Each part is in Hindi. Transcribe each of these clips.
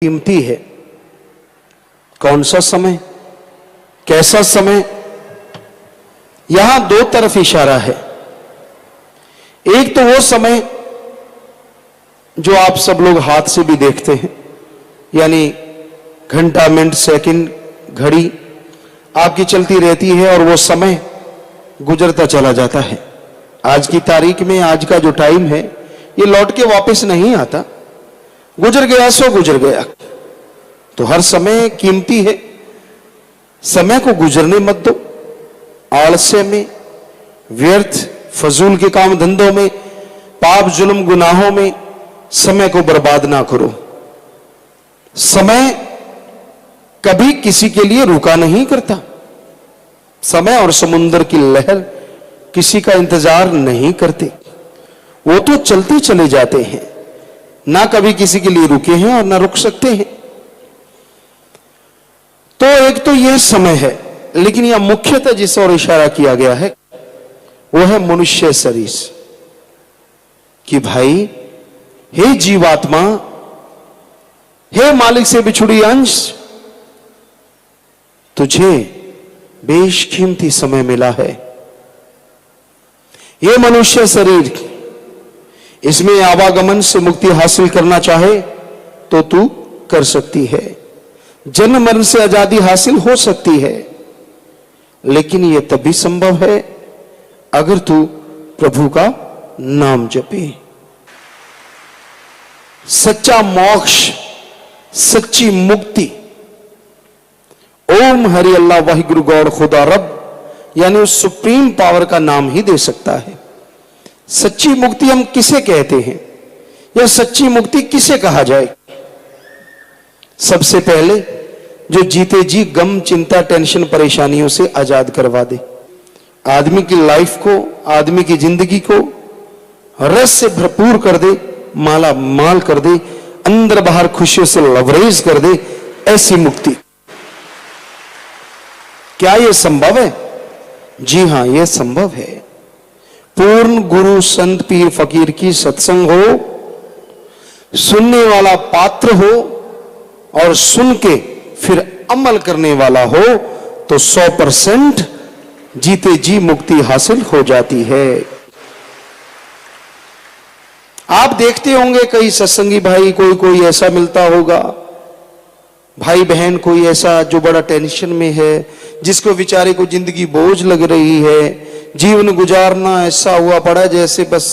कीमती है। कौन सा समय, कैसा समय, यहां दो तरफ इशारा है। एक तो वो समय जो आप सब लोग हाथ से भी देखते हैं, यानी घंटा, मिनट, सेकंड, घड़ी आपकी चलती रहती है और वो समय गुजरता चला जाता है। आज की तारीख में आज का जो टाइम है ये लौट के वापस नहीं आता। गुजर गया सो गुजर गया। तो हर समय कीमती है, समय को गुजरने मत दो। आलस्य में, व्यर्थ फजूल के काम धंधों में, पाप जुल्म गुनाहों में समय को बर्बाद ना करो। समय कभी किसी के लिए रुका नहीं करता। समय और समुद्र की लहर किसी का इंतजार नहीं करते, वो तो चलते चले जाते हैं, ना कभी किसी के लिए रुके हैं और ना रुक सकते हैं। तो एक तो यह समय है, लेकिन यह मुख्यतः जिस ओर इशारा किया गया है वो है मनुष्य शरीर कि भाई, हे जीवात्मा, हे मालिक से बिछुड़ी अंश, तुझे बेशकीमती समय मिला है। यह मनुष्य शरीर, इसमें आवागमन से मुक्ति हासिल करना चाहे तो तू कर सकती है। जन्म मरण से आजादी हासिल हो सकती है, लेकिन यह तभी संभव है अगर तू प्रभु का नाम जपे। सच्चा मोक्ष, सच्ची मुक्ति ओम हरि अल्लाह वाहिगुरु गौड़ खुदा रब, यानी उस सुप्रीम पावर का नाम ही दे सकता है। सच्ची मुक्ति हम किसे कहते हैं, या सच्ची मुक्ति किसे कहा जाए? सबसे पहले जो जीते जी गम, चिंता, टेंशन, परेशानियों से आजाद करवा दे, आदमी की लाइफ को, आदमी की जिंदगी को रस से भरपूर कर दे, माला माल कर दे, अंदर बाहर खुशियों से लवरेज कर दे, ऐसी मुक्ति। क्या यह संभव है? जी हां, यह संभव है। पूर्ण गुरु संत पीर फकीर की सत्संग हो, सुनने वाला पात्र हो और सुन के फिर अमल करने वाला हो, तो 100% जीते जी मुक्ति हासिल हो जाती है। आप देखते होंगे कई सत्संगी भाई, कोई ऐसा मिलता होगा, भाई बहन कोई ऐसा जो बड़ा टेंशन में है, जिसको बेचारे को जिंदगी बोझ लग रही है, जीवन गुजारना ऐसा हुआ पड़ा जैसे बस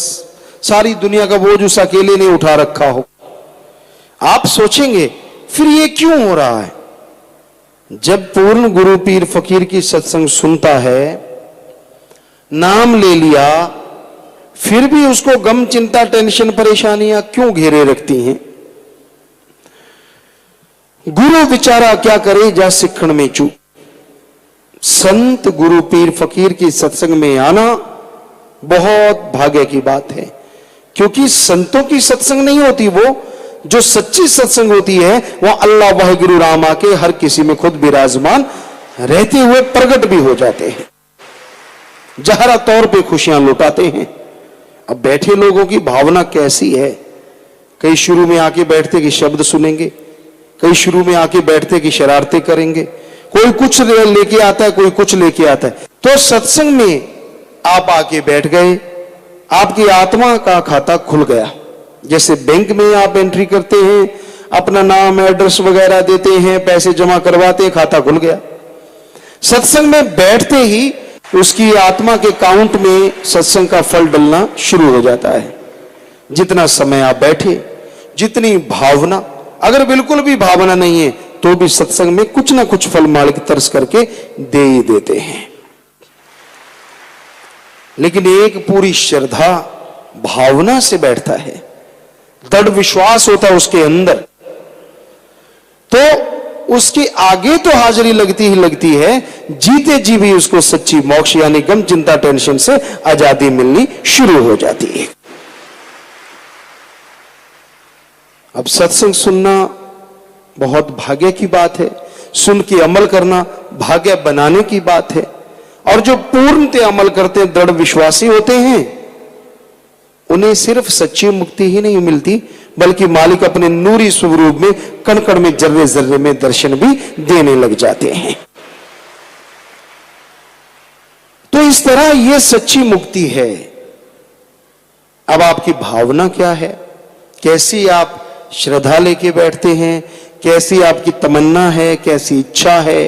सारी दुनिया का बोझ उस अकेले ने उठा रखा हो। आप सोचेंगे फिर ये क्यों हो रहा है? जब पूर्ण गुरु पीर फकीर की सत्संग सुनता है, नाम ले लिया, फिर भी उसको गम, चिंता, टेंशन, परेशानियां क्यों घेरे रखती हैं? गुरु विचारा क्या करे जा सिखण में चूक। संत गुरु पीर फकीर की सत्संग में आना बहुत भाग्य की बात है, क्योंकि संतों की सत्संग नहीं होती, वो जो सच्ची सत्संग होती है वह अल्लाह वाहिगुरु राम आके हर किसी में खुद विराजमान रहते हुए प्रकट भी हो जाते हैं, जहरा तौर पे खुशियां लुटाते हैं। अब बैठे लोगों की भावना कैसी है? कई शुरू में आके बैठते कि शब्द सुनेंगे, कई शुरू में आके बैठते कि शरारतें करेंगे, कोई कुछ लेके आता है, कोई कुछ लेके आता है। तो सत्संग में आप आके बैठ गए, आपकी आत्मा का खाता खुल गया। जैसे बैंक में आप एंट्री करते हैं, अपना नाम, एड्रेस वगैरह देते हैं, पैसे जमा करवाते हैं, खाता खुल गया। सत्संग में बैठते ही उसकी आत्मा के काउंट में सत्संग का फल डलना शुरू हो जाता है। जितना समय आप बैठे, जितनी भावना, अगर बिल्कुल भी भावना नहीं है तो भी सत्संग में कुछ ना कुछ फल मालिक तरस करके दे ही देते हैं। लेकिन एक पूरी श्रद्धा भावना से बैठता है, दृढ़ विश्वास होता है उसके अंदर, तो उसके आगे तो हाजिरी लगती ही लगती है, जीते जी भी उसको सच्ची मोक्ष यानी गम, चिंता, टेंशन से आजादी मिलनी शुरू हो जाती है। अब सत्संग सुनना बहुत भाग्य की बात है, सुन के अमल करना भाग्य बनाने की बात है। और जो पूर्णतः अमल करते हैं, दृढ़ विश्वासी होते हैं, उन्हें सिर्फ सच्ची मुक्ति ही नहीं मिलती बल्कि मालिक अपने नूरी स्वरूप में कण कण में जर्रे जर्रे में दर्शन भी देने लग जाते हैं। तो इस तरह यह सच्ची मुक्ति है। अब आपकी भावना क्या है, कैसी आप श्रद्धा लेके बैठते हैं, कैसी आपकी तमन्ना है, कैसी इच्छा है,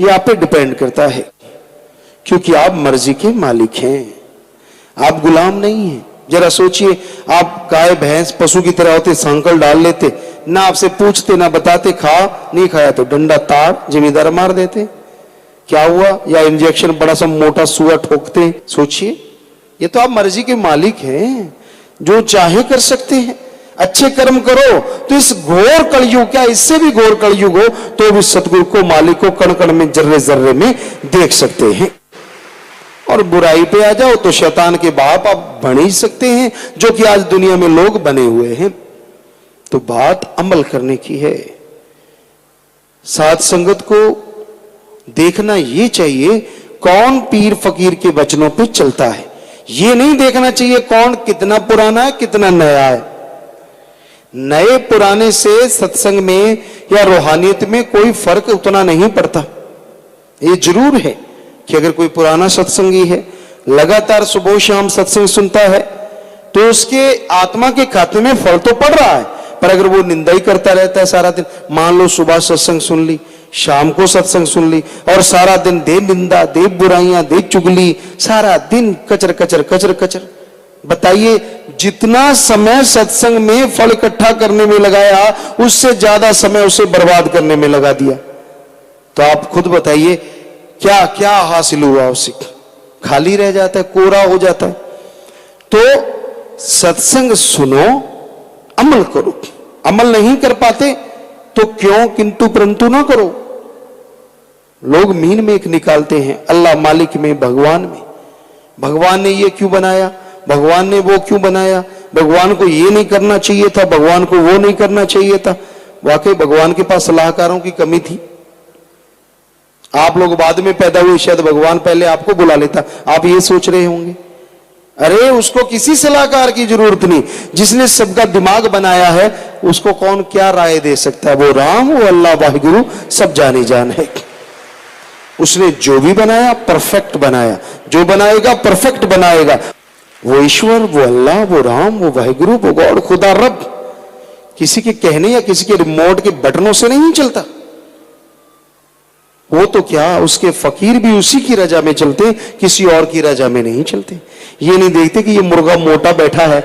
यह आप पे डिपेंड करता है। क्योंकि आप मर्जी के मालिक हैं, आप गुलाम नहीं हैं। जरा सोचिए, आप गाय भैंस पशु की तरह होते, सांकल डाल लेते, ना आपसे पूछते ना बताते, खा नहीं खाया तो डंडा ताड़ जिम्मेदार मार देते, क्या हुआ? या इंजेक्शन बड़ा सा मोटा सुआ ठोकते। सोचिए, ये तो आप मर्जी के मालिक हैं, जो चाहे कर सकते हैं। अच्छे कर्म करो तो इस घोर कलयुग, क्या इससे भी घोर कलयुग हो, तो भी सतगुरु को, मालिक को कण कण में जर्रे जर्रे में देख सकते हैं। और बुराई पे आ जाओ तो शैतान के बाप आप बन ही सकते हैं, जो कि आज दुनिया में लोग बने हुए हैं। तो बात अमल करने की है। साध संगत को देखना यह चाहिए कौन पीर फकीर के वचनों पे चलता है। यह नहीं देखना चाहिए कौन कितना पुराना है कितना नया है। नए पुराने से सत्संग में या रूहानियत में कोई फर्क उतना नहीं पड़ता। ये जरूर है कि अगर कोई पुराना सत्संगी है, लगातार सुबह शाम सत्संग सुनता है, तो उसके आत्मा के खाते में फल तो पड़ रहा है। पर अगर वो निंदा ही करता रहता है सारा दिन, मान लो सुबह सत्संग सुन ली, शाम को सत्संग सुन ली, और सारा दिन दे निंदा, दे बुराइयां, दे चुगली, सारा दिन कचर कचर कचर कचर, बताइए जितना समय सत्संग में फल इकट्ठा करने में लगाया, उससे ज्यादा समय उसे बर्बाद करने में लगा दिया। तो आप खुद बताइए क्या क्या हासिल हुआ उसे? खाली रह जाता है, कोरा हो जाता है। तो सत्संग सुनो, अमल करो। अमल नहीं कर पाते तो क्यों किंतु परंतु ना करो। लोग मीन में एक निकालते हैं, अल्लाह मालिक में, भगवान में। भगवान ने ये क्यों बनाया, भगवान ने वो क्यों बनाया, भगवान को ये नहीं करना चाहिए था, भगवान को वो नहीं करना चाहिए था। वाकई भगवान के पास सलाहकारों की कमी थी। आप लोग बाद में पैदा हुए, शायद भगवान पहले आपको बुला लेता, आप ये सोच रहे होंगे। अरे उसको किसी सलाहकार की जरूरत नहीं, जिसने सबका दिमाग बनाया है उसको कौन क्या राय दे सकता है? वो राम, वो अल्लाह वाहिगुरु सब जानी जान है। उसने जो भी बनाया परफेक्ट बनाया, जो बनाएगा परफेक्ट बनाएगा। वो ईश्वर, वो अल्लाह, वो राम, वो वाहिगुरु, वो गॉड, खुदा रब किसी के कहने या किसी के रिमोट के बटनों से नहीं चलता। वो तो क्या, उसके फकीर भी उसी की रजा में चलते, किसी और की रजा में नहीं चलते। ये नहीं देखते कि ये मुर्गा मोटा बैठा है,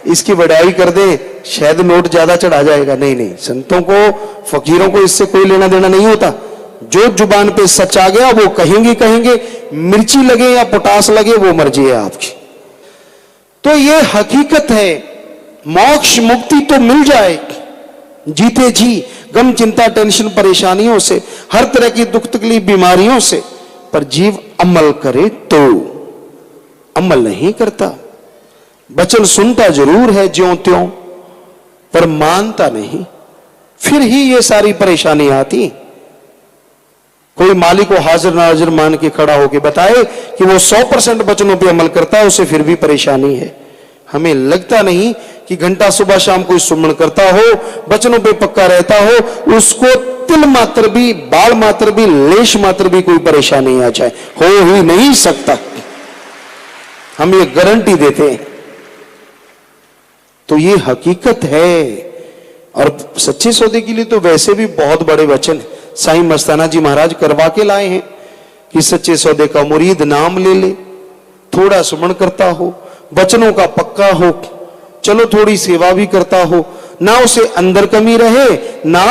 इसकी बढ़ाई कर दें, शायद नोट ज्यादा चढ़ा जाएगा। नहीं नहीं, संतों को, फकीरों को इससे कोई लेना देना नहीं होता। जो जुबान पे सच आ गया वो कहेंगे कहेंगे, मिर्ची लगे या पोटास लगे वो मर्जी है आपकी। तो ये हकीकत है, मोक्ष मुक्ति तो मिल जाए जीते जी, गम चिंता टेंशन परेशानियों से, हर तरह की दुख तकलीफ बीमारियों से, पर जीव अमल करे तो। अमल नहीं करता, वचन सुनता जरूर है ज्यों त्यों, पर मानता नहीं, फिर ही ये सारी परेशानी आती। कोई मालिक को हाजिर नाजिर मान के खड़ा होके बताए कि वो 100% वचनों पे अमल करता है, उसे फिर भी परेशानी है। हमें लगता नहीं कि घंटा सुबह शाम कोई सुमन करता हो, वचनों पे पक्का रहता हो, उसको तिल मात्र भी, बाल मात्र भी, लेश मात्र भी कोई परेशानी आ जाए, हो ही नहीं सकता। हम ये गारंटी देते हैं। तो ये हकीकत है। और सच्चे सौदे के लिए तो वैसे भी बहुत बड़े वचन साईं मस्ताना जी महाराज करवा के लाए हैं कि सच्चे सौदे का मुरीद नाम ले ले, थोड़ा सुमन करता हो, वचनों का पक्का हो, चलो थोड़ी सेवा भी करता हो, ना उसे अंदर कमी रहे ना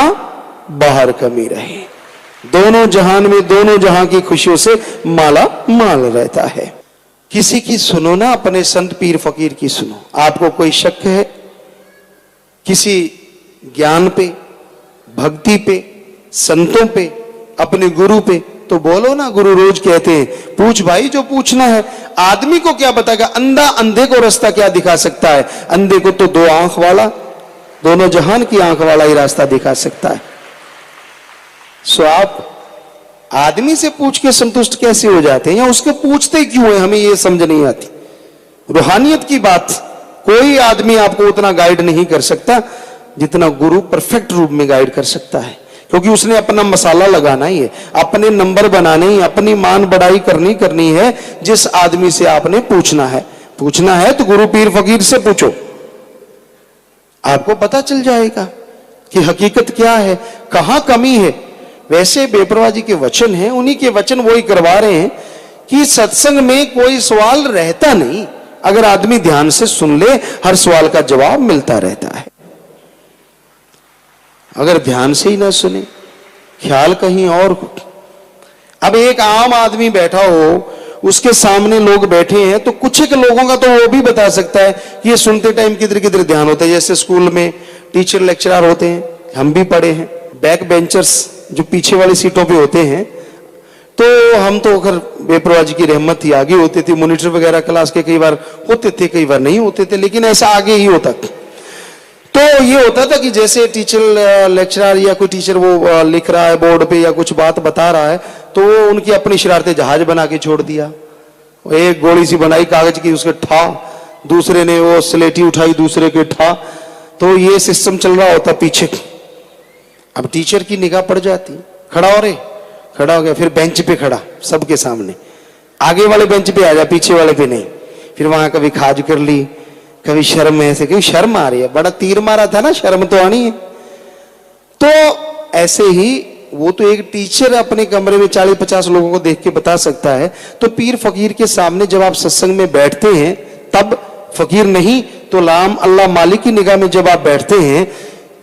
बाहर कमी रहे, दोनों जहान में, दोनों जहां की खुशियों से माला माल रहता है। किसी की सुनो ना, अपने संत पीर फकीर की सुनो। आपको कोई शक है किसी ज्ञान पे, भक्ति पे, संतों पे, अपने गुरु पे, तो बोलो ना। गुरु रोज कहते हैं पूछ भाई जो पूछना है। आदमी को क्या बताएगा, अंधा अंधे को रास्ता क्या दिखा सकता है? अंधे को तो दो आंख वाला, दोनों जहान की आंख वाला ही रास्ता दिखा सकता है। सो आप आदमी से पूछ के संतुष्ट कैसे हो जाते हैं, या उसके पूछते क्यों है, हमें ये समझ नहीं आती। रूहानियत की बात कोई आदमी आपको उतना गाइड नहीं कर सकता जितना गुरु परफेक्ट रूप में गाइड कर सकता है, क्योंकि उसने अपना मसाला लगाना ही है, अपने नंबर बनाने ही, अपनी मान बढ़ाई करनी है। जिस आदमी से आपने पूछना है तो गुरु पीर फकीर से पूछो, आपको पता चल जाएगा कि हकीकत क्या है, कहां कमी है। वैसे बेपरवाह जी के वचन हैं, उन्हीं के वचन वही करवा रहे हैं कि सत्संग में कोई सवाल रहता नहीं, अगर आदमी ध्यान से सुन ले हर सवाल का जवाब मिलता रहता है। अगर ध्यान से ही ना सुने, ख्याल कहीं और हो। अब एक आम आदमी बैठा हो, उसके सामने लोग बैठे हैं, तो कुछ एक लोगों का तो वो भी बता सकता है कि ये सुनते टाइम किधर किधर ध्यान होता है। जैसे स्कूल में टीचर लेक्चरर होते हैं, हम भी पढ़े हैं, बैक बेंचर्स जो पीछे वाली सीटों पे होते हैं, तो हम तो अगर बेपरवाह जी की रहमत थी आगे होते थे। मॉनिटर वगैरह क्लास के कई बार होते थे, कई बार नहीं होते थे, लेकिन ऐसा आगे ही होता। तो ये होता था कि जैसे टीचर लेक्चरर या कोई टीचर वो लिख रहा है बोर्ड पे या कुछ बात बता रहा है, तो वो उनकी अपनी शरारतें जहाज बना के छोड़ दिया। एक गोली सी बनाई कागज की, उसके ठा, दूसरे ने वो स्लेटी उठाई, दूसरे के ठा, तो ये सिस्टम चल रहा होता पीछे। अब टीचर की निगाह पड़ जाती, खड़ा हो गया, फिर बेंच पे खड़ा सबके सामने, आगे वाले बेंच पे आ जा, पीछे वाले पे नहीं। फिर वहां कभी खाज कर ली, कभी शर्म, ऐसे कभी शर्म आ रही है, बड़ा तीर मारा था ना, शर्म तो आनी है। तो ऐसे ही वो तो एक टीचर अपने कमरे में 40-50 लोगों को देख के बता सकता है, तो पीर फकीर के सामने जब आप सत्संग में बैठते हैं, तब फकीर नहीं तो लाम अल्लाह मालिक की निगाह में जब आप बैठते हैं,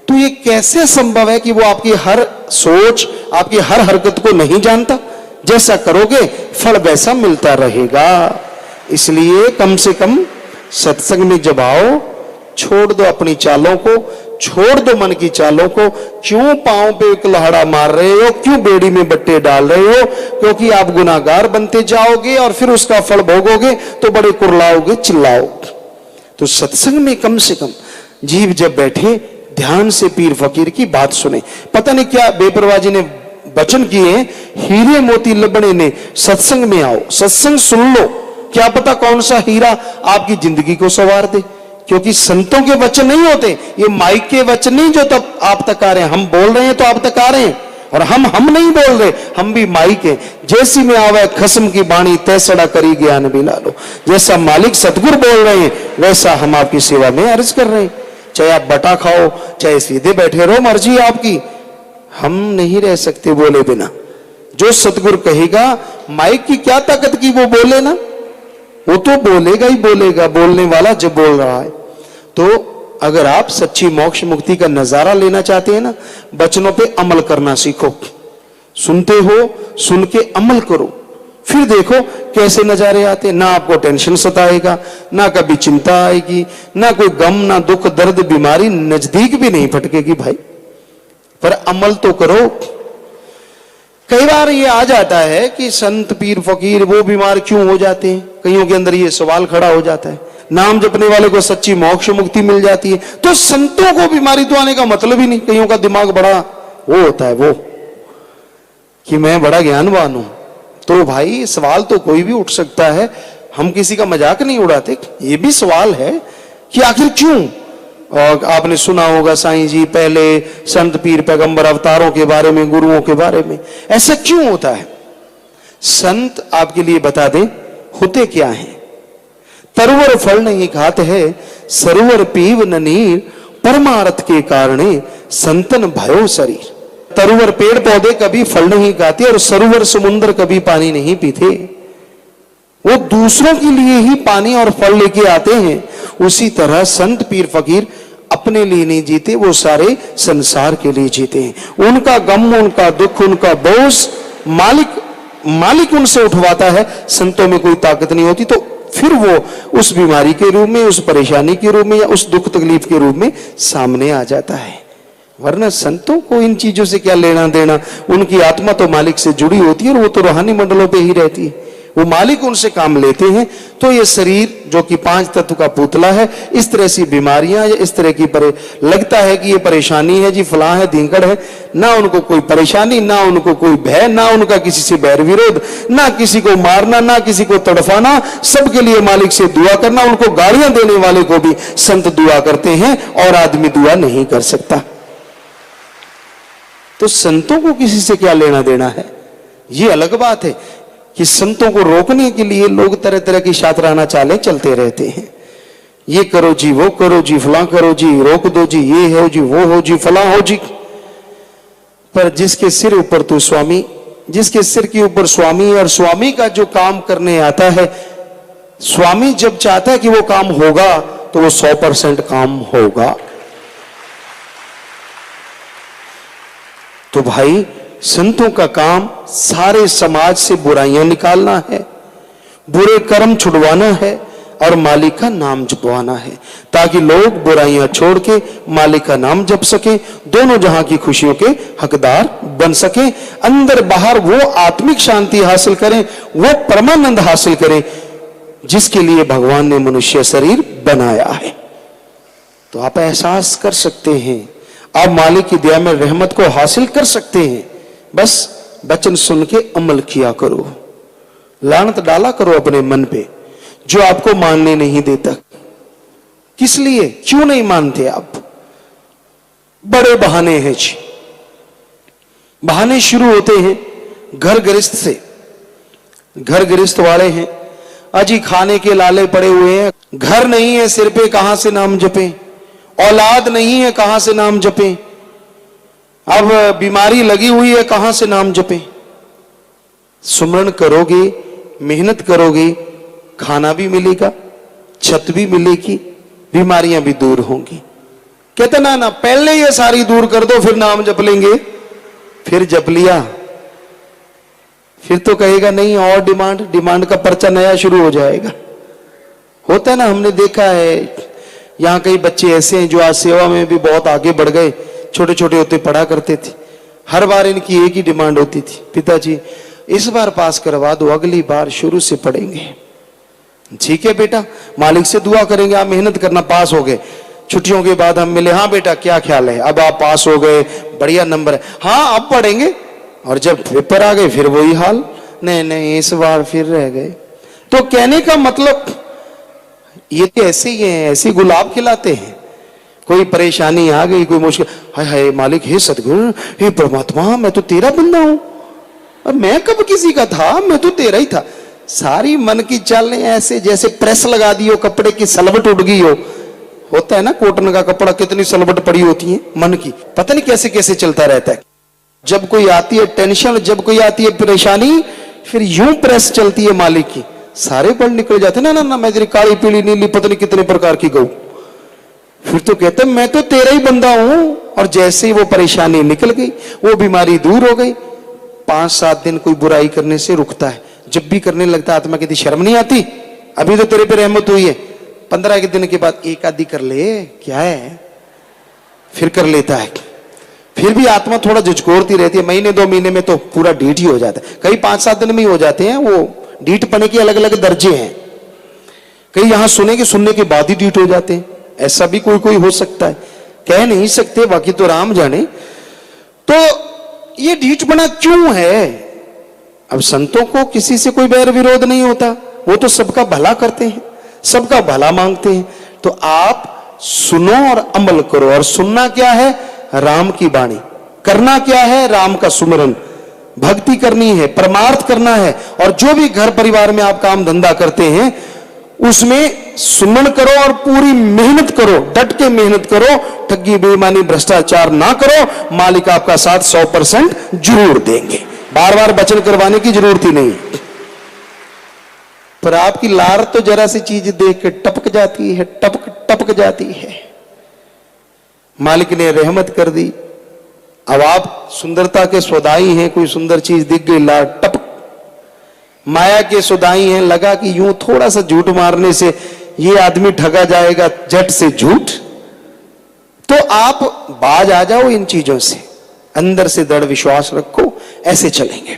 तो ये कैसे संभव है कि वो आपकी हर सोच, आपकी हर हरकत को नहीं जानता। जैसा करोगे फल वैसा मिलता रहेगा। इसलिए कम से कम सत्संग में जब आओ, छोड़ दो अपनी चालों को, छोड़ दो मन की चालों को। क्यों पांव पे कुल्हाड़ा मार रहे हो, क्यों बेड़ी में बट्टे डाल रहे हो? क्योंकि आप गुनाहगार बनते जाओगे और फिर उसका फल भोगोगे तो बड़े कुर्लाओगे, चिल्लाओगे। तो सत्संग में कम से कम जीव जब बैठे, ध्यान से पीर फकीर की बात सुने। पता नहीं क्या बेपरवाह जी ने वचन किए, हीरे मोती लबड़े ने सत्संग में आओ, सत्संग सुन लो, क्या पता कौन सा हीरा आपकी जिंदगी को संवार दे। क्योंकि संतों के वचन नहीं होते, ये माइक के वचन नहीं जो तब आप तक आ रहे हैं। हम बोल रहे हैं तो आप तक आ रहे हैं, और हम नहीं बोल रहे, हम भी माइक है। जैसी में आवे खस्म की बाणी, तैसड़ा करी ज्ञान बिला लो। जैसा मालिक सतगुरु बोल रहे हैं, वैसा हम आपकी सेवा में अर्ज कर रहे हैं। चाहे आप बटा खाओ, चाहे सीधे बैठे रहो, मर्जी आपकी। हम नहीं रह सकते बोले बिना। जो सतगुरु कहेगा, माइक की क्या ताकत की वो बोले ना, वो तो बोलेगा ही बोलेगा, बोलने वाला जब बोल रहा है। तो अगर आप सच्ची मोक्ष मुक्ति का नजारा लेना चाहते हैं ना, वचनों पे अमल करना सीखो। सुनते हो, सुन के अमल करो, फिर देखो कैसे नजारे आते। ना आपको टेंशन सताएगा, ना कभी चिंता आएगी, ना कोई गम, ना दुख, दर्द, बीमारी नजदीक भी नहीं फटकेगी भाई। पर अमल तो करो। कई बार ये आ जाता है कि संत पीर फकीर वो बीमार क्यों हो जाते हैं, कईयों के अंदर ये सवाल खड़ा हो जाता है। नाम जपने वाले को सच्ची मोक्ष मुक्ति मिल जाती है, तो संतों को बीमारी तो आने का मतलब ही नहीं। कईयों का दिमाग बड़ा वो होता है, वो कि मैं बड़ा ज्ञानवान हूं। तो भाई सवाल तो कोई भी उठ सकता है, हम किसी का मजाक नहीं उड़ाते। ये भी सवाल है कि आखिर क्यों। और आपने सुना होगा साईं जी पहले संत पीर पैगंबर अवतारों के बारे में, गुरुओं के बारे में, ऐसा क्यों होता है? संत आपके लिए बता दें होते क्या है। तरुवर फल नहीं खात है, सरोवर पीव न नीर, परमार्थ के कारणे संतन भयो शरीर। तरुवर पेड़ पौधे कभी फल नहीं खाते और सरोवर समुद्र कभी पानी नहीं पीते। वो दूसरों के लिए ही पानी और फल लेके आते हैं। उसी तरह संत पीर फकीर अपने लिए नहीं जीते, वो सारे संसार के लिए जीते हैं। उनका गम, उनका दुख, उनका बोझ मालिक उनसे उठवाता है। संतों में कोई ताकत नहीं होती, तो फिर वो उस बीमारी के रूप में, उस परेशानी के रूप में या उस दुख तकलीफ के रूप में सामने आ जाता है। वरना संतों को इन चीजों से क्या लेना देना। उनकी आत्मा तो मालिक से जुड़ी होती है और वो तो रूहानी मंडलों पे ही रहती है। वो मालिक उनसे काम लेते हैं। तो ये शरीर जो कि 5 तत्व का पुतला है, इस तरह से बीमारियां या इस तरह की लगता है कि ये परेशानी है जी, फलां है, धींकड़ है, ना उनको कोई परेशानी, ना उनको कोई भय, ना उनका किसी से बैर विरोध, ना किसी को मारना, ना किसी को तड़फाना, सबके लिए मालिक से दुआ करना। उनको गालियां देने वाले को भी संत दुआ करते हैं और आदमी दुआ नहीं कर सकता। तो संतों को किसी से क्या लेना देना है, ये अलग बात है कि संतों को रोकने के लिए लोग तरह तरह की शातराना चालें चलते रहते हैं। ये करो जी, वो करो जी, फलां करो जी, रोक दो जी, ये हो जी, वो हो जी, फलां हो जी। पर जिसके सिर ऊपर तो स्वामी, जिसके सिर के ऊपर स्वामी, और स्वामी का जो काम करने आता है, स्वामी जब चाहता है कि वो काम होगा तो वो 100% काम होगा। तो भाई संतों का काम सारे समाज से बुराइयां निकालना है, बुरे कर्म छुड़वाना है और मालिक का नाम जपवाना है, ताकि लोग बुराइयां छोड़ के मालिक का नाम जप सके, दोनों जहां की खुशियों के हकदार बन सके, अंदर बाहर वो आत्मिक शांति हासिल करें, वो परमानंद हासिल करें जिसके लिए भगवान ने मनुष्य शरीर बनाया है। तो आप एहसास कर सकते हैं, आप मालिक की दया में रहमत को हासिल कर सकते हैं। बस वचन सुन के अमल किया करो, लानत डाला करो अपने मन पे जो आपको मानने नहीं देता। किस लिए, क्यों नहीं मानते आप? बड़े बहाने हैं जी। बहाने शुरू होते हैं घर गृहस्थ से। घर गृहस्थ वाले हैं, अजी खाने के लाले पड़े हुए हैं, घर नहीं है सिर पे, कहां से नाम जपें, औलाद नहीं है, कहां से नाम जपें, अब बीमारी लगी हुई है, कहां से नाम जपें। सुमरण करोगे, मेहनत करोगे, खाना भी मिलेगा, छत भी मिलेगी, बीमारियां भी दूर होंगी। कहते ना ना पहले ये सारी दूर कर दो फिर नाम जप लेंगे। फिर जप लिया, फिर तो कहेगा नहीं और डिमांड का पर्चा नया शुरू हो जाएगा। होता है ना, हमने देखा है यहां कई बच्चे ऐसे हैं जो आज सेवा में भी बहुत आगे बढ़ गए, छोटे छोटे होते पढ़ा करते थे। हर बार इनकी एक ही डिमांड होती थी, पिताजी इस बार पास करवा दो, अगली बार शुरू से पढ़ेंगे। ठीक है बेटा, मालिक से दुआ करेंगे, आप मेहनत करना, पास हो गए। छुट्टियों के बाद हम मिले, हाँ बेटा क्या ख्याल है, अब आप पास हो गए, बढ़िया नंबर है, हाँ अब पढ़ेंगे। और जब पेपर आ गए फिर वही हाल, नहीं नहीं इस बार फिर रह गए। तो कहने का मतलब ये ऐसे ही है, ऐसे गुलाब खिलाते हैं। कोई परेशानी आ गई, कोई मुश्किल, हाय हाय मालिक, हे सतगुरु, हे परमात्मा, मैं तो तेरा बंदा हूं, अब मैं कब किसी का था, मैं तो तेरा ही था। सारी मन की चालें ऐसे जैसे प्रेस लगा दी हो, कपड़े की सलवट उड़ गई हो। होता है ना कॉटन का कपड़ा, कितनी सलवट पड़ी होती है मन की, पता नहीं कैसे कैसे चलता रहता है। जब कोई आती है टेंशन, जब कोई आती है परेशानी, फिर यूं प्रेस चलती है मालिक की, सारे बल निकल जाते ना, ना ना मैं तेरी काली पीली नीली पता नहीं कितने प्रकार की गऊ। फिर तो कहते मैं तो तेरा ही बंदा हूं। और जैसे ही वो परेशानी निकल गई, वो बीमारी दूर हो गई, 5-7 दिन कोई बुराई करने से रुकता है। जब भी करने लगता आत्मा कहती शर्म नहीं आती, अभी तो तेरे पे रहमत हुई है, 15 के दिन के बाद एक आधी कर ले, क्या है, फिर कर लेता है। फिर भी आत्मा थोड़ा झुझकोरती रहती है, महीने 2 महीने में तो पूरा ढीठ ही हो जाता है, कई 5-7 दिन में ही हो जाते हैं। वो ढीठ पने के अलग अलग दर्जे हैं, कई यहां सुनेंगे, सुनने के बाद ही ढीठ हो जाते हैं, ऐसा भी कोई कोई हो सकता है, कह नहीं सकते, बाकी तो राम जाने। तो ये ढीठपना क्यों है? अब संतों को किसी से कोई बैर विरोध नहीं होता, वो तो सबका भला करते हैं, सबका भला मांगते हैं। तो आप सुनो और अमल करो। और सुनना क्या है? राम की वाणी। करना क्या है? राम का सुमरन, भक्ति करनी है, परमार्थ करना है। और जो भी घर परिवार में आप काम धंधा करते हैं उसमें सुमन करो और पूरी मेहनत करो, डट के मेहनत करो, ठगी बेईमानी भ्रष्टाचार ना करो, मालिक आपका साथ 100% जरूर देंगे। बार बार वचन करवाने की जरूरत ही नहीं। पर आपकी लार तो जरा सी चीज देख के टपक जाती है, टपक जाती है। मालिक ने रहमत कर दी, अब आप सुंदरता के सौदाई हैं, कोई सुंदर चीज दिख गई, लार टपक। माया के सौदाई हैं, लगा कि यूं थोड़ा सा झूठ मारने से ये आदमी ठगा जाएगा, झट से झूठ। तो आप बाज आ जाओ इन चीजों से, अंदर से दृढ़ विश्वास रखो, ऐसे चलेंगे।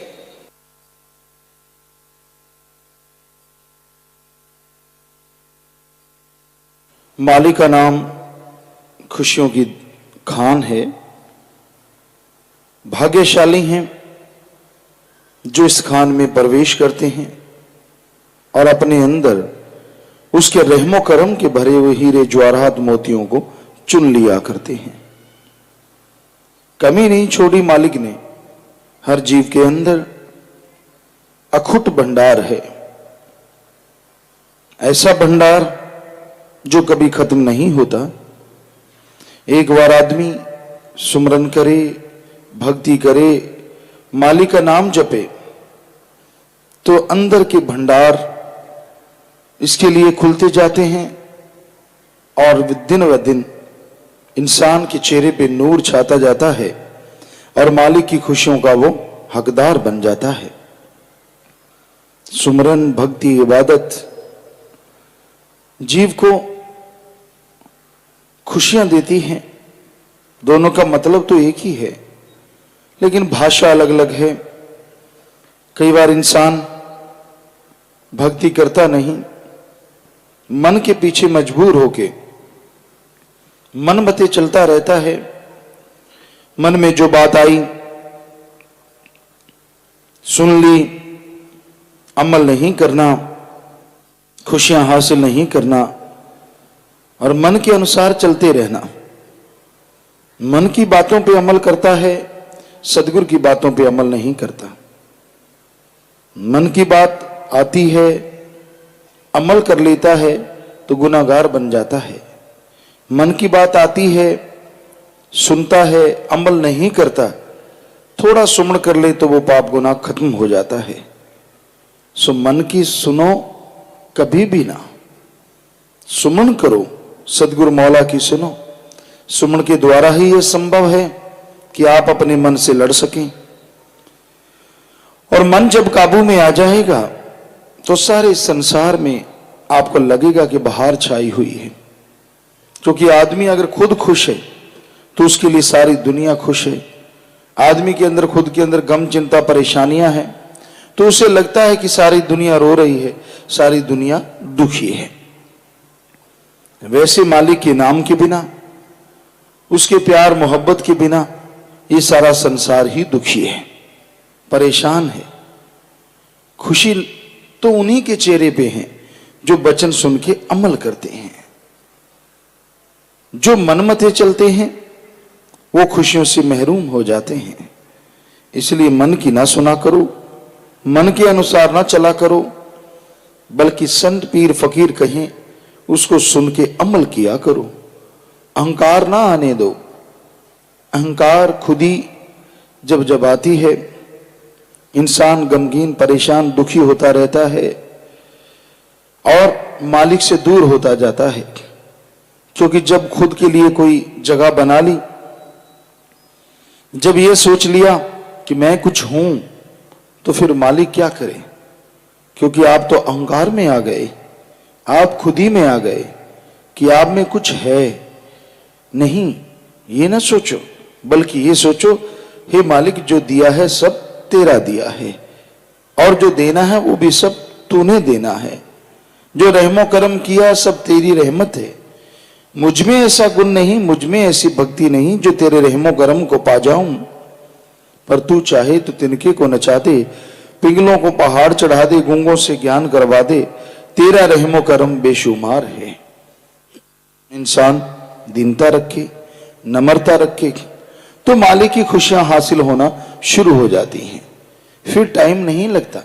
मालिक का नाम खुशियों की खान है। भाग्यशाली हैं जो इस खान में प्रवेश करते हैं और अपने अंदर उसके रहमो करम के भरे हुए हीरे ज्वारात मोतियों को चुन लिया करते हैं। कमी नहीं छोड़ी मालिक ने। हर जीव के अंदर अखुट भंडार है, ऐसा भंडार जो कभी खत्म नहीं होता। एक बार आदमी सुमरन करे, भक्ति करे, मालिक का नाम जपे तो अंदर के भंडार इसके लिए खुलते जाते हैं और दिन व दिन इंसान के चेहरे पे नूर छाता जाता है और मालिक की खुशियों का वो हकदार बन जाता है। सुमरन, भक्ति, इबादत जीव को खुशियां देती हैं। दोनों का मतलब तो एक ही है, लेकिन भाषा अलग अलग है। कई बार इंसान भक्ति करता नहीं, मन के पीछे मजबूर होके मन मते चलता रहता है। मन में जो बात आई सुन ली, अमल नहीं करना, खुशियां हासिल नहीं करना और मन के अनुसार चलते रहना। मन की बातों पे अमल करता है, सदगुरु की बातों पे अमल नहीं करता। मन की बात आती है, अमल कर लेता है तो गुनाहगार बन जाता है। मन की बात आती है, सुनता है, अमल नहीं करता, थोड़ा सुमन कर ले तो वो पाप गुनाह खत्म हो जाता है। सो मन की सुनो कभी भी ना, सुमन करो, सदगुरु मौला की सुनो। सुमन के द्वारा ही यह संभव है कि आप अपने मन से लड़ सकें। और मन जब काबू में आ जाएगा तो सारे संसार में आपको लगेगा कि बहार छाई हुई है। क्योंकि आदमी अगर खुद खुश है तो उसके लिए सारी दुनिया खुश है। आदमी के अंदर खुद के अंदर गम, चिंता, परेशानियां हैं तो उसे लगता है कि सारी दुनिया रो रही है, सारी दुनिया दुखी है। वैसे मालिक के नाम के बिना, उसके प्यार मोहब्बत के बिना ये सारा संसार ही दुखी है, परेशान है। खुशी तो उन्हीं के चेहरे पे है जो वचन सुन के अमल करते हैं। जो मनमते चलते हैं वो खुशियों से महरूम हो जाते हैं। इसलिए मन की ना सुना करो, मन के अनुसार ना चला करो, बल्कि संत पीर फकीर कहें उसको सुन के अमल किया करो। अहंकार ना आने दो। अहंकार खुदी जब जब आती है इंसान गमगीन, परेशान, दुखी होता रहता है और मालिक से दूर होता जाता है। क्योंकि जब खुद के लिए कोई जगह बना ली, जब ये सोच लिया कि मैं कुछ हूं, तो फिर मालिक क्या करे? क्योंकि आप तो अहंकार में आ गए, आप खुद ही में आ गए कि आप में कुछ है नहीं। ये ना सोचो, बल्कि ये सोचो, हे मालिक जो दिया है सब तेरा दिया है और जो देना है वो भी सब तूने देना है। जो रहमो करम किया सब तेरी रहमत है। मुझ में ऐसा गुण नहीं, मुझ में ऐसी भक्ति नहीं जो तेरे रहमो करम को पा जाऊं। पर तू चाहे तो तिनके को नचा दे, पिघलों को पहाड़ चढ़ा दे, गूंगों से ज्ञान करवा दे, तेरा रहमो करम बेशुमार है। इंसान दीनता रखे, नम्रता रखे तो मालिक की खुशियां हासिल होना शुरू हो जाती हैं। फिर टाइम नहीं लगता।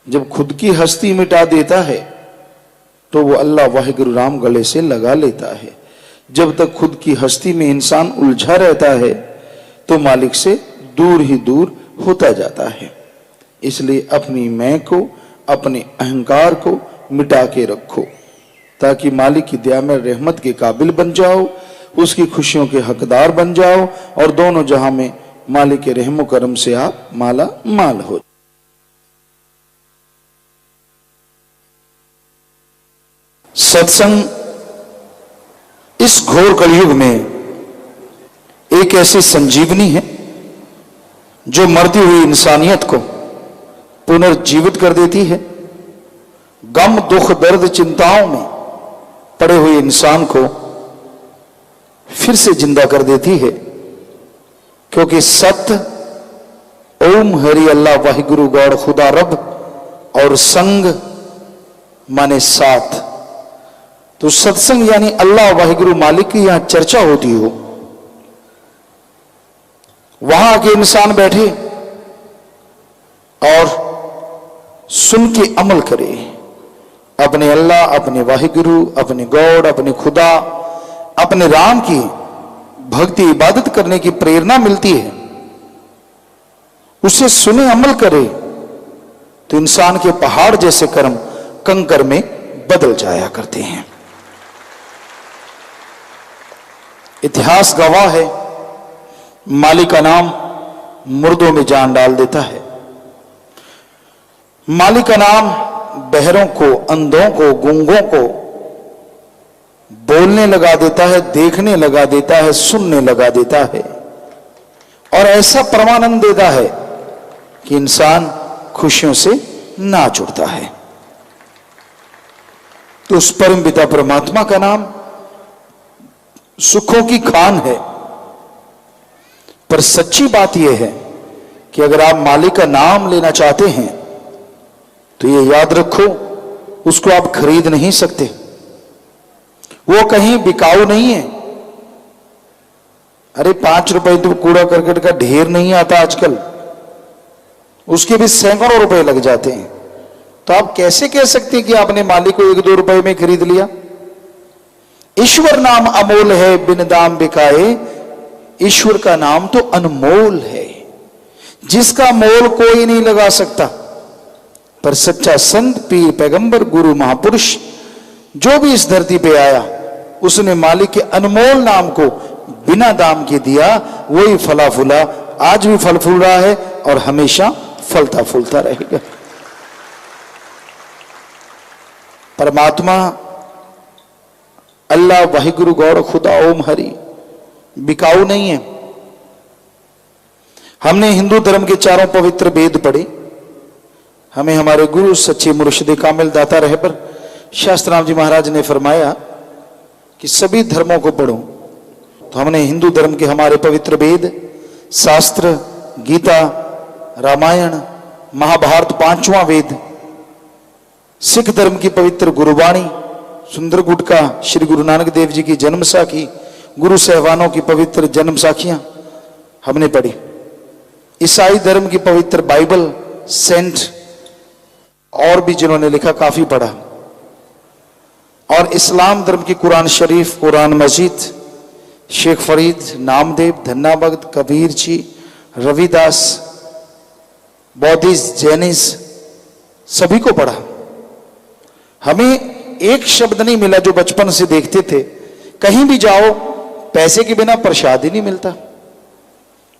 जब खुद की हस्ती मिटा देता है तो वो अल्लाह वाहिगुरु राम गले से लगा लेता है। जब तक खुद की हस्ती में इंसान उलझा रहता है तो मालिक से दूर ही दूर होता जाता है। इसलिए अपनी मैं को, अपने अहंकार को मिटा के रखो ताकि मालिक की दया में रहमत के काबिल बन जाओ, उसकी खुशियों के हकदार बन जाओ और दोनों जहां में मालिक के रहमो करम से आप माला माल हो। सत्संग इस घोर कलयुग में एक ऐसी संजीवनी है जो मरती हुई इंसानियत को पुनर्जीवित कर देती है। गम, दुख, दर्द, चिंताओं में पड़े हुए इंसान को फिर से जिंदा कर देती है, क्योंकि सत्य ओम हरि अल्लाह वाहिगुरु गौड़ खुदा रब और संग माने साथ। तो सत्संग यानी अल्लाह वाहिगुरु मालिक की यहां चर्चा होती हो, वहां आके इंसान बैठे और सुन के अमल करे, अपने अल्लाह, अपने वाहिगुरु, अपने गौड़, अपने खुदा, अपने राम की भक्ति इबादत करने की प्रेरणा मिलती है, उसे सुने अमल करे तो इंसान के पहाड़ जैसे कर्म कंकर में बदल जाया करते हैं। इतिहास गवाह है, माली का नाम मुर्दों में जान डाल देता है। माली का नाम बहरों को, अंधों को, गूंगों को बोलने लगा देता है, देखने लगा देता है, सुनने लगा देता है और ऐसा परमानंद देता है कि इंसान खुशियों से नाच उठता है। तो उस परम पिता परमात्मा का नाम सुखों की खान है। पर सच्ची बात यह है कि अगर आप मालिक का नाम लेना चाहते हैं तो यह याद रखो, उसको आप खरीद नहीं सकते, वो कहीं बिकाऊ नहीं है। अरे 5 रुपए तो कूड़ा करकट का ढेर नहीं आता आजकल, उसके भी सैकड़ों रुपए लग जाते हैं। तो आप कैसे कह सकते हैं कि आपने मालिक को 1-2 रुपए में खरीद लिया? ईश्वर नाम अमोल है, बिन दाम बिकाए। ईश्वर का नाम तो अनमोल है, जिसका मोल कोई नहीं लगा सकता। पर सच्चा संत, पीर, पैगंबर, गुरु, महापुरुष जो भी इस धरती पे आया, उसने मालिक के अनमोल नाम को बिना दाम के दिया। वही फला फूला, आज भी फल फूल रहा है और हमेशा फलता फूलता रहेगा। परमात्मा अल्लाह वाहिगुरु गौड़ खुदा ओम हरि बिकाऊ नहीं है। हमने हिंदू धर्म के 4 पवित्र वेद पढ़े, हमें हमारे गुरु सच्चे मुर्शिद कामिल दाता रहबर शास्त्राम जी महाराज ने फरमाया कि सभी धर्मों को पढ़ो। तो हमने हिंदू धर्म के हमारे पवित्र वेद, शास्त्र, गीता, रामायण, महाभारत 5वां वेद, सिख धर्म की पवित्र गुरुवाणी, सुंदर गुटका, श्री गुरु नानक देव जी की जन्म साखी, गुरु सहवानों की पवित्र जन्म साखियां हमने पढ़ी। ईसाई धर्म की पवित्र बाइबल, सेंट और भी जिन्होंने लिखा काफी पढ़ा। और इस्लाम धर्म की कुरान शरीफ, कुरान मजीद, शेख फरीद, नामदेव, धन्ना भगत, कबीर जी, रविदास, बौद्धिस्ट, जैनिस्ट, सभी को पढ़ा। हमें एक शब्द नहीं मिला जो बचपन से देखते थे, कहीं भी जाओ पैसे के बिना प्रसाद ही नहीं मिलता।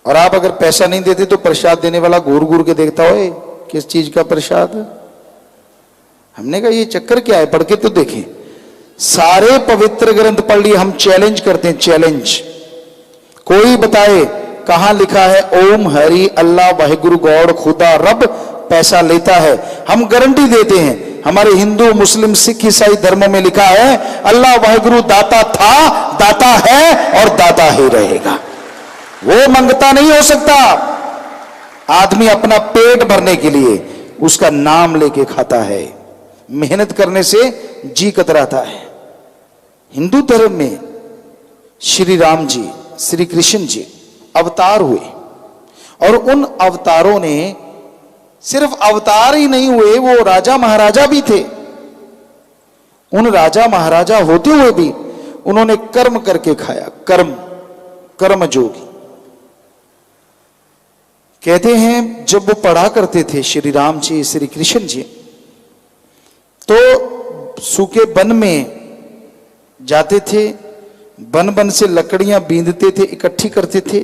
और आप अगर पैसा नहीं देते तो प्रसाद देने वाला घूर घूर के देखता हो, किस चीज का प्रसाद। हमने कहा ये चक्कर क्या है, पढ़ के तो देखें। सारे पवित्र ग्रंथ पढ़ लिए, हम चैलेंज करते हैं, चैलेंज। कोई बताए कहां लिखा है ओम हरि अल्लाह वाहिगुरु गौड़ खुदा रब पैसा लेता है? हम गारंटी देते हैं, हमारे हिंदू, मुस्लिम, सिख, ईसाई धर्मों में लिखा है अल्लाह वाहिगुरु दाता था, दाता है और दाता ही रहेगा। वो मंगता नहीं हो सकता। आदमी अपना पेट भरने के लिए उसका नाम लेके खाता है, मेहनत करने से जी कतराता है। हिंदू धर्म में श्री राम जी, श्री कृष्ण जी अवतार हुए और उन अवतारों ने सिर्फ अवतार ही नहीं हुए, वो राजा महाराजा भी थे। उन राजा महाराजा होते हुए भी उन्होंने कर्म करके खाया। कर्म, कर्मयोगी कहते हैं। जब वो पढ़ा करते थे श्री राम जी, श्री कृष्ण जी, तो सूखे वन में जाते थे, बन बन से लकड़ियां बींधते थे, इकट्ठी करते थे,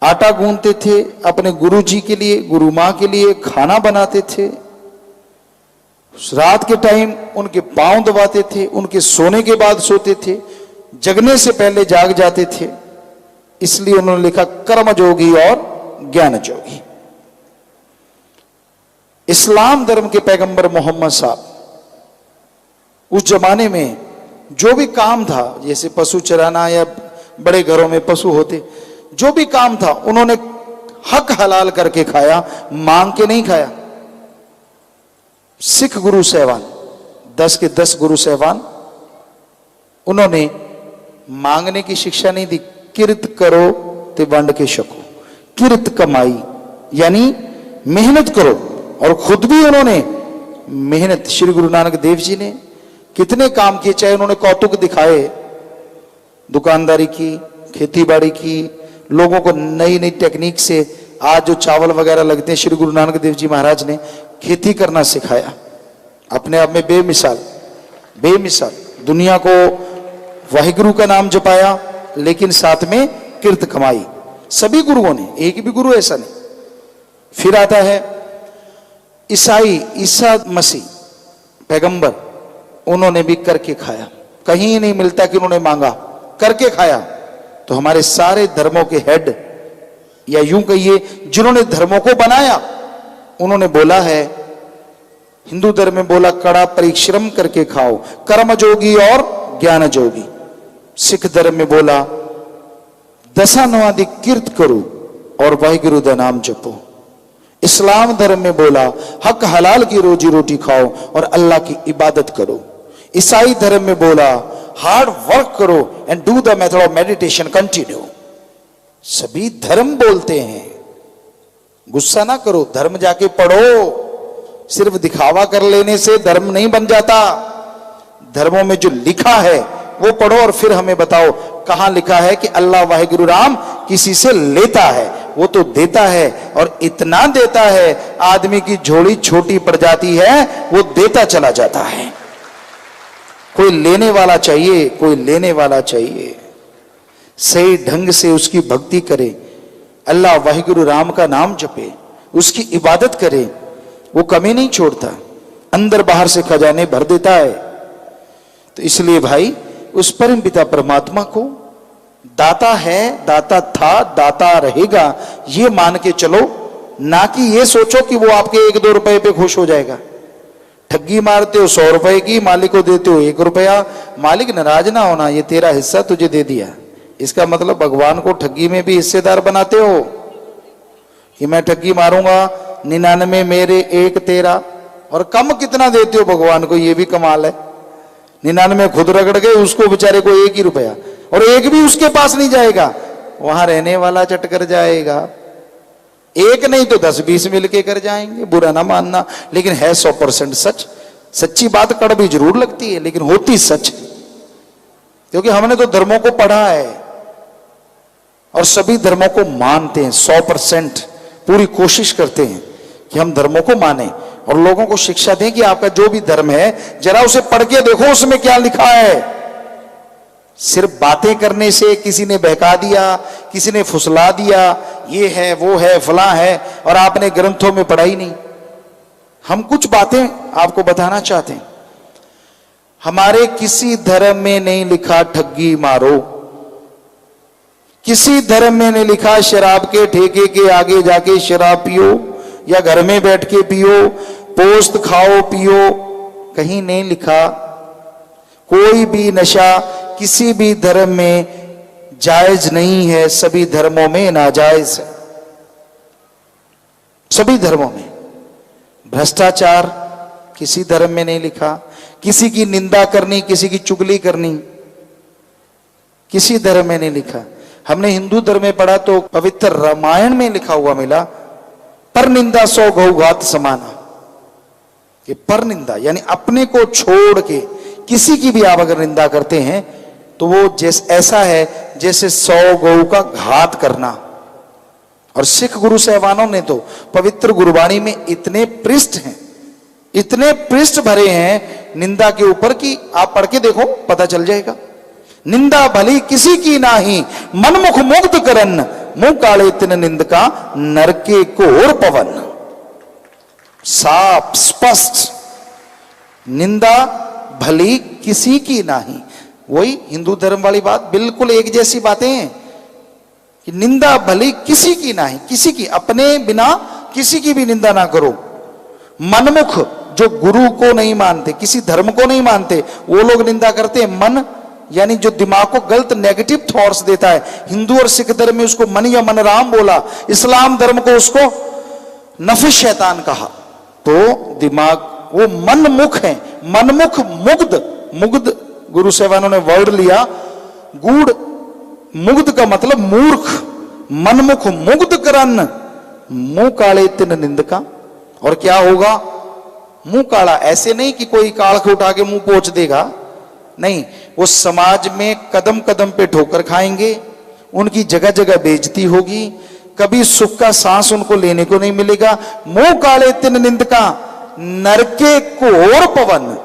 आटा गूंथते थे, अपने गुरु जी के लिए, गुरु मां के लिए खाना बनाते थे। रात के टाइम उनके पांव दबाते थे, उनके सोने के बाद सोते थे, जगने से पहले जाग जाते थे। इसलिए उन्होंने लिखा कर्मयोगी और ज्ञान जोगी। इस्लाम धर्म के पैगंबर मोहम्मद साहब उस जमाने में जो भी काम था, जैसे पशु चराना या बड़े घरों में पशु होते, जो भी काम था उन्होंने हक हलाल करके खाया, मांग के नहीं खाया। सिख गुरु सहवान 10 के 10 गुरु सहवान, उन्होंने मांगने की शिक्षा नहीं दी। किरत करो ते वंड के शको, किरत कमाई यानी मेहनत करो, और खुद भी उन्होंने मेहनत। श्री गुरु नानक देव जी ने कितने काम किए, चाहे उन्होंने कौतुक दिखाए, दुकानदारी की, खेती बाड़ी की, लोगों को नई नई टेक्निक से आज जो चावल वगैरह लगते हैं, श्री गुरु नानक देव जी महाराज ने खेती करना सिखाया। अपने आप में बेमिसाल बेमिसाल दुनिया को वाहिगुरु का नाम जपाया, लेकिन साथ में किरत कमाई। सभी गुरुओं ने, एक भी गुरु ऐसा नहीं। फिर आता है ईसाई, ईसा मसीह पैगंबर, उन्होंने भी करके खाया। कहीं नहीं मिलता कि उन्होंने मांगा, करके खाया। तो हमारे सारे धर्मों के हेड, या यूं कहिए जिन्होंने धर्मों को बनाया, उन्होंने बोला है, हिंदू धर्म में बोला कड़ा परिश्रम करके खाओ, कर्म जोगी और ज्ञान जोगी। सिख धर्म में बोला दशानवादी किरत करो और वाहिगुरु दा नाम जपो। इस्लाम धर्म में बोला हक हलाल की रोजी रोटी खाओ और अल्लाह की इबादत करो। ईसाई धर्म में बोला हार्ड वर्क करो and do the method of meditation continue. सभी धर्म बोलते हैं, गुस्सा ना करो, धर्म जाके पढ़ो। सिर्फ दिखावा कर लेने से धर्म नहीं बन जाता। धर्मों में जो लिखा है वो पढ़ो और फिर हमें बताओ कहां लिखा है कि अल्लाह वाहिगुरु राम किसी से लेता है। वो तो देता है, और इतना देता है, आदमी की झोली छोटी पड़ जाती है, वो देता चला जाता है। कोई लेने वाला चाहिए, कोई लेने वाला चाहिए। सही ढंग से उसकी भक्ति करे, अल्लाह वाहिगुरु राम का नाम जपे, उसकी इबादत करे, वो कमी नहीं छोड़ता, अंदर बाहर से खजाने भर देता है। तो इसलिए भाई उस परम पिता परमात्मा को दाता है, दाता था, दाता रहेगा, ये मान के चलो, ना कि ये सोचो कि वो आपके 1-2 रुपए पे खुश हो जाएगा। ठगी मारते हो 100 रुपए की, मालिक को देते हो 1 रुपया, मालिक नाराज ना होना, ये तेरा हिस्सा तुझे दे दिया। इसका मतलब भगवान को ठगी में भी हिस्सेदार बनाते हो कि मैं ठगी मारूंगा, 99 मेरे 1 तेरा, और कम कितना देते हो भगवान को, ये भी कमाल है। 99 खुद रगड़ गए, उसको बेचारे को 1 ही रुपया, और 1 भी उसके पास नहीं जाएगा, वहां रहने वाला चट कर जाएगा। 1 नहीं तो 10-20 मिलके कर जाएंगे, बुरा ना मानना, लेकिन है 100% सच। सच्ची बात कड़वी जरूर लगती है, लेकिन होती सच है, क्योंकि हमने तो धर्मों को पढ़ा है और सभी धर्मों को मानते हैं। 100% पूरी कोशिश करते हैं कि हम धर्मों को माने और लोगों को शिक्षा दें कि आपका जो भी धर्म है जरा उसे पढ़ के देखो उसमें क्या लिखा है। सिर्फ बातें करने से किसी ने बहका दिया, किसी ने फुसला दिया, ये है वो है फला है, और आपने ग्रंथों में पढ़ा ही नहीं। हम कुछ बातें आपको बताना चाहते हैं। हमारे किसी धर्म में नहीं लिखा ठगी मारो, किसी धर्म में नहीं लिखा शराब के ठेके के आगे जाके शराब पियो या घर में बैठ के पियो, पोस्त खाओ पियो, कहीं नहीं लिखा। कोई भी नशा किसी भी धर्म में जायज नहीं है, सभी धर्मों में नाजायज है। सभी धर्मों में भ्रष्टाचार किसी धर्म में नहीं लिखा, किसी की निंदा करनी, किसी की चुगली करनी किसी धर्म में नहीं लिखा। हमने हिंदू धर्म में पढ़ा तो पवित्र रामायण में लिखा हुआ मिला, पर निंदा 100 गौघात समाना। कि पर निंदा यानी अपने को छोड़ के किसी की भी आप अगर निंदा करते हैं तो वो जैसे ऐसा है जैसे 100 गौ का घात करना। और सिख गुरु सहबानों ने तो पवित्र गुरबाणी में इतने पृष्ठ हैं, इतने पृष्ठ भरे हैं निंदा के ऊपर कि आप पढ़ के देखो पता चल जाएगा। निंदा भली किसी की नाही, मनमुख मुग्ध करन, मुंह काले तिन निंद का नरके कोर पवन। साफ स्पष्ट, निंदा भली किसी की नाही। वही हिंदू धर्म वाली बात, बिल्कुल एक जैसी बातें हैं कि निंदा भली किसी की नाही, किसी की, अपने बिना किसी की भी निंदा ना करो। मनमुख जो गुरु को नहीं मानते, किसी धर्म को नहीं मानते, वो लोग निंदा करते हैं। मन यानी जो दिमाग को गलत नेगेटिव थॉट्स देता है। हिंदू और सिख धर्म में उसको मन या मन राम बोला, इस्लाम धर्म को उसको नफस शैतान कहा। तो दिमाग वो मनमुख है, मनमुख मुग्ध। मुग्ध गुरु साहबानों ने वर्ड लिया, गूढ़ मुग्ध का मतलब मूर्ख। मनमुख मुग्ध करन मुंह काले तिन निंदका। और क्या होगा? मुंह काला ऐसे नहीं कि कोई काल को उठा के मुंह पोंछ देगा, नहीं, वो समाज में कदम कदम पे ठोकर खाएंगे, उनकी जगह जगह बेइज्जती होगी, कभी सुख का सांस उनको लेने को नहीं मिलेगा। मुंह काले तिन निंदका नरके घोर पवन,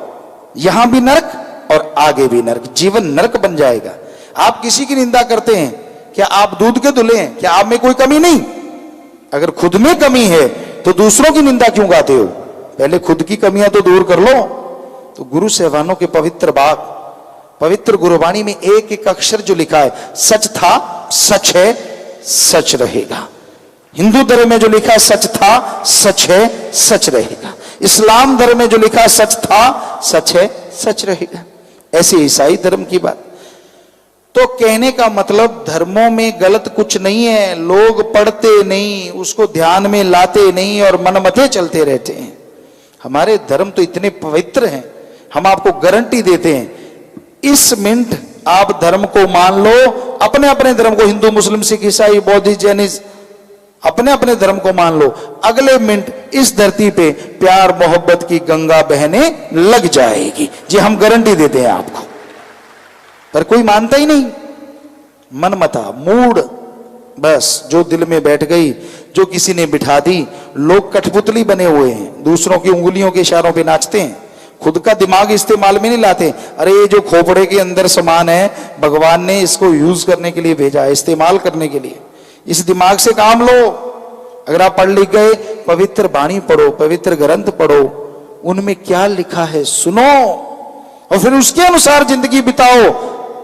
यहां भी नरक और आगे भी नरक, जीवन नरक बन जाएगा। आप किसी की निंदा करते हैं, क्या आप दूध के धुले हैं? क्या आप में कोई कमी नहीं? अगर खुद में कमी है तो दूसरों की निंदा क्यों गाते हो? पहले खुद की कमियां तो दूर कर लो। तो गुरु साहबानों के पवित्र बात, पवित्र गुरुवाणी में एक एक अक्षर जो लिखा है, सच था, सच है, सच रहेगा। हिंदू धर्म में जो लिखा है सच था, सच है, सच रहेगा। इस्लाम धर्म में जो लिखा है सच था, सच है, सच रहेगा। ऐसे ईसाई धर्म की बात। तो कहने का मतलब धर्मों में गलत कुछ नहीं है, लोग पढ़ते नहीं, उसको ध्यान में लाते नहीं और मनमते चलते रहते हैं। हमारे धर्म तो इतने पवित्र हैं, हम आपको गारंटी देते हैं, इस मिनट आप धर्म को मान लो, अपने अपने धर्म को, हिंदू मुस्लिम सिख ईसाई बौद्धिस्ट जैनिस्ट, अपने अपने धर्म को मान लो, अगले मिनट इस धरती पे प्यार मोहब्बत की गंगा बहने लग जाएगी। जी हम गारंटी देते हैं आपको। पर कोई मानता ही नहीं, मनमता मूड, बस जो दिल में बैठ गई, जो किसी ने बिठा दी। लोग कठपुतली बने हुए हैं, दूसरों की उंगलियों के इशारों पे नाचते हैं, खुद का दिमाग इस्तेमाल में नहीं लाते। अरे ये जो खोपड़े के अंदर सामान है, भगवान ने इसको यूज करने के लिए भेजा है, इस्तेमाल करने के लिए। इस दिमाग से काम लो। अगर आप पढ़ लिख गए, पवित्र वाणी पढ़ो, पवित्र ग्रंथ पढ़ो, उनमें क्या लिखा है सुनो और फिर उसके अनुसार जिंदगी बिताओ।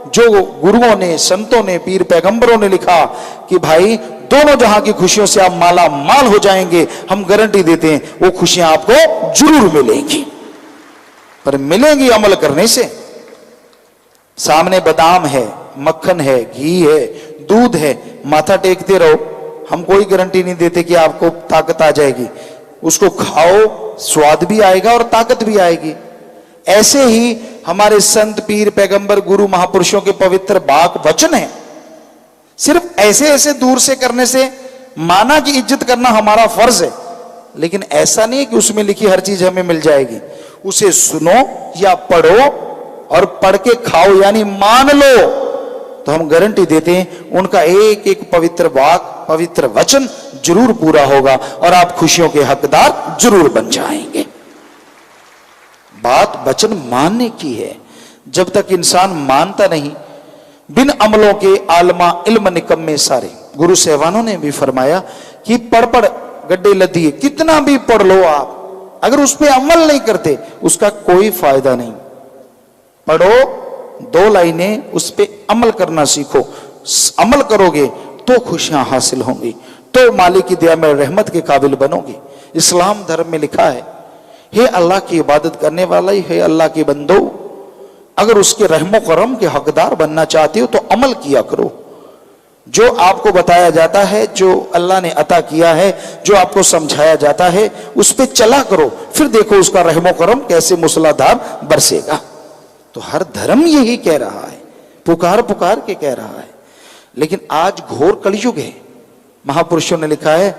जो गुरुओं ने, संतों ने, पीर पैगंबरों ने लिखा कि भाई दोनों जहां की खुशियों से आप माला माल हो जाएंगे, हम गारंटी देते हैं वो खुशियां आपको जरूर मिलेंगी। पर मिलेंगी अमल करने से। सामने बादाम है, मक्खन है, घी है, दूध है, माथा टेकते रहो, हम कोई गारंटी नहीं देते कि आपको ताकत आ जाएगी। उसको खाओ, स्वाद भी आएगा और ताकत भी आएगी। ऐसे ही हमारे संत, पीर, पैगंबर, गुरु, महापुरुषों के पवित्र वाक वचन है। सिर्फ ऐसे ऐसे दूर से करने से माना की इज्जत करना हमारा फर्ज है, लेकिन ऐसा नहीं कि उसमें लिखी हर चीज हमें मिल जाएगी। उसे सुनो या पढ़ो और पढ़ के खाओ, यानी मान लो, तो हम गारंटी देते हैं उनका एक एक पवित्र वाक, पवित्र वचन जरूर पूरा होगा और आप खुशियों के हकदार जरूर बन जाएंगे। बात वचन मानने की है। जब तक इंसान मानता नहीं, बिन अमलों के आलमा इल्म निकम्मे सारे। गुरु साहबानों ने भी फरमाया कि पढ़ पढ़ गड्ढे लदिए, कितना भी पढ़ लो आप, अगर उस पर अमल नहीं करते उसका कोई फायदा नहीं। पढ़ो, 2 लाइनें, उस पर अमल करना सीखो। अमल करोगे तो खुशियां हासिल होंगी, तो मालिक की दया में रहमत के काबिल बनोगे। इस्लाम धर्म में लिखा है, हे अल्लाह की इबादत करने वाला ही है, अल्लाह के बंदो, अगर उसके रहमो करम के हकदार बनना चाहते हो तो अमल किया करो। जो आपको बताया जाता है, जो अल्लाह ने अता किया है, जो आपको समझाया जाता है, उस पर चला करो, फिर देखो उसका रहमो करम कैसे मूसलाधार बरसेगा। तो हर धर्म यही कह रहा है, पुकार पुकार के कह रहा है। लेकिन आज घोर कलयुग है। महापुरुषों ने लिखा है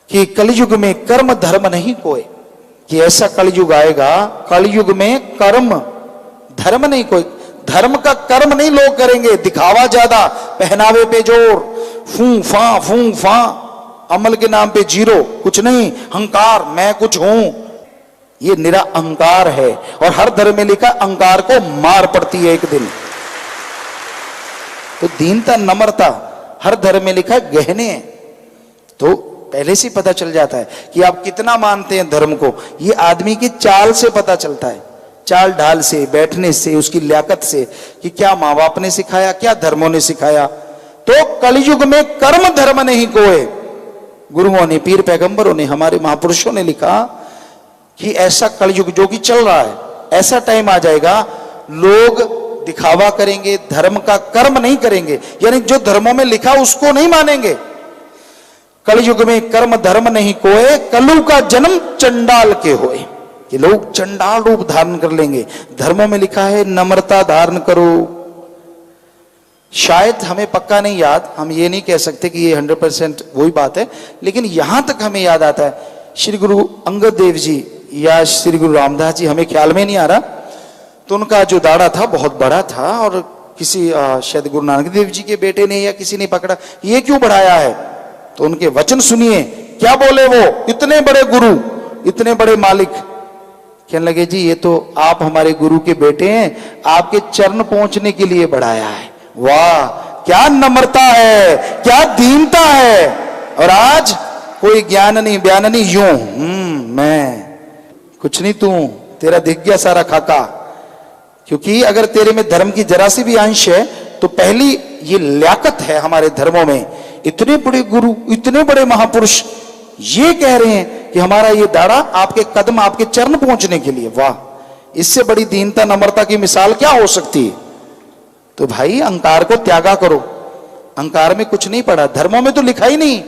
कि कलयुग में कर्म धर्म नहीं कोई, कि ऐसा कलयुग आएगा, कलयुग में कर्म धर्म नहीं कोई। धर्म का कर्म नहीं लोग करेंगे, दिखावा ज्यादा, पहनावे पे जोर, फू फा, अमल के नाम पे जीरो, कुछ नहीं, अहंकार, मैं कुछ हूं, ये निरा अहंकार है। और हर धर्म में लिखा अहंकार को मार पड़ती है एक दिन। तो दीनता, नम्रता हर धर्म में लिखा गहने हैं। तो पहले से पता चल जाता है कि आप कितना मानते हैं धर्म को। ये आदमी की चाल से पता चलता है, चाल ढाल से, बैठने से, उसकी लियाकत से, कि क्या माँ बाप ने सिखाया, क्या धर्मों ने सिखाया। तो कलयुग में कर्म धर्म नहीं कोई। गुरुओं ने, पीर पैगंबरों ने, हमारे महापुरुषों ने लिखा कि ऐसा कलयुग जो कि चल रहा है, ऐसा टाइम आ जाएगा लोग दिखावा करेंगे, धर्म का कर्म नहीं करेंगे, यानी जो धर्मों में लिखा उसको नहीं मानेंगे। कलयुग में कर्म धर्म नहीं कोए, कलु का जन्म चंडाल के होए, कि लोग चंडाल रूप धारण कर लेंगे। धर्मों में लिखा है नम्रता धारण करो। शायद हमें पक्का नहीं याद, हम ये नहीं कह सकते कि ये 100% वही बात है, लेकिन यहां तक हमें याद आता है श्री गुरु अंगद देव जी या श्री गुरु रामदास जी, हमें ख्याल में नहीं आ रहा, तो उनका जो दाढ़ा था बहुत बड़ा था और किसी शायद गुरु नानक देव जी के बेटे ने या किसी ने पकड़ा, ये क्यों बढ़ाया है? तो उनके वचन सुनिए, क्या बोले वो, इतने बड़े गुरु, इतने बड़े मालिक, कहने लगे जी ये तो आप हमारे गुरु के बेटे हैं, आपके चरण पहुंचने के लिए बढ़ाया है। वाह, क्या नम्रता है, क्या दीनता है। और आज कोई ज्ञान नहीं बयान नहीं, यूं मैं कुछ नहीं, तू तेरा दिख गया सारा खाका। क्योंकि अगर तेरे में धर्म की जरा सी भी अंश है तो पहली ये लियाकत है हमारे धर्मों में। इतने बड़े गुरु, इतने बड़े महापुरुष ये कह रहे हैं कि हमारा ये दाढ़ा आपके कदम, आपके चरण पहुंचने के लिए। वाह, इससे बड़ी दीनता नम्रता की मिसाल क्या हो सकती है? तो भाई अहंकार को त्यागा करो। अहंकार में कुछ नहीं पड़ा, धर्मों में तो लिखा ही नहीं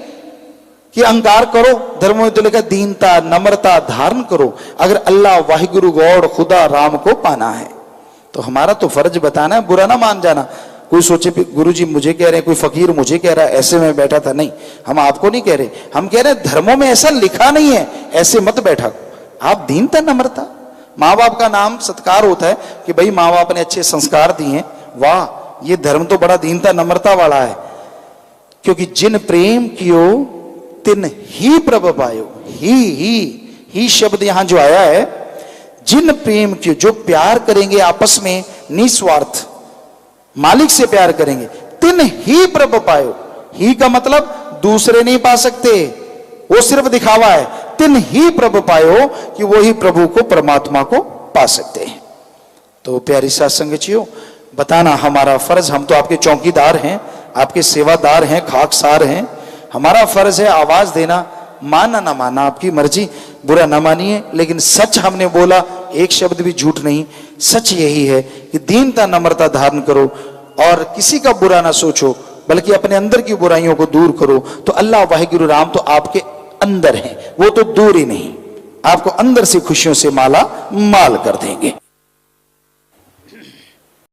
कि अहंकार करो, धर्मों में तो लिखा दीनता नम्रता धारण करो। अगर अल्लाह वाहिगुरु गौड़ खुदा राम को पाना है तो हमारा तो फर्ज बताना है, बुरा ना मान जाना। कोई सोचे गुरु जी मुझे कह रहे हैं, कोई फकीर मुझे कह रहा है, ऐसे में बैठा था। नहीं, हम आपको नहीं कह रहे, हम कह रहे हैं धर्मों में ऐसा लिखा नहीं है, ऐसे मत बैठा। आप दीनता नम्रता, माँ बाप का नाम सत्कार होता है कि भाई माँ बाप ने अच्छे संस्कार दिए। वाह, ये धर्म तो बड़ा दीनता नम्रता वाला है। क्योंकि जिन प्रेम कियो तिन ही प्रभ पायो। ही शब्द यहां जो आया है, जिन प्रेम कियो, जो प्यार करेंगे आपस में निस्वार्थ, मालिक से प्यार करेंगे, तिन ही प्रभ पायो। ही का मतलब दूसरे नहीं पा सकते, वो सिर्फ दिखावा है। तिन ही प्रभ पायो, कि वो ही प्रभु को, परमात्मा को पा सकते हैं। तो प्यारी साथ संगतियों, बताना हमारा फर्ज, हम तो आपके चौकीदार हैं, आपके सेवादार हैं, खाकसार हैं। हमारा फर्ज है आवाज देना, माना ना माना आपकी मर्जी, बुरा ना मानिए, लेकिन सच हमने बोला, एक शब्द भी झूठ नहीं। सच यही है कि दीनता नम्रता धारण करो और किसी का बुरा ना सोचो, बल्कि अपने अंदर की बुराइयों को दूर करो। तो अल्लाह वाहिगुरु राम तो आपके अंदर है, वो तो दूर ही नहीं, आपको अंदर से खुशियों से माला माल कर देंगे।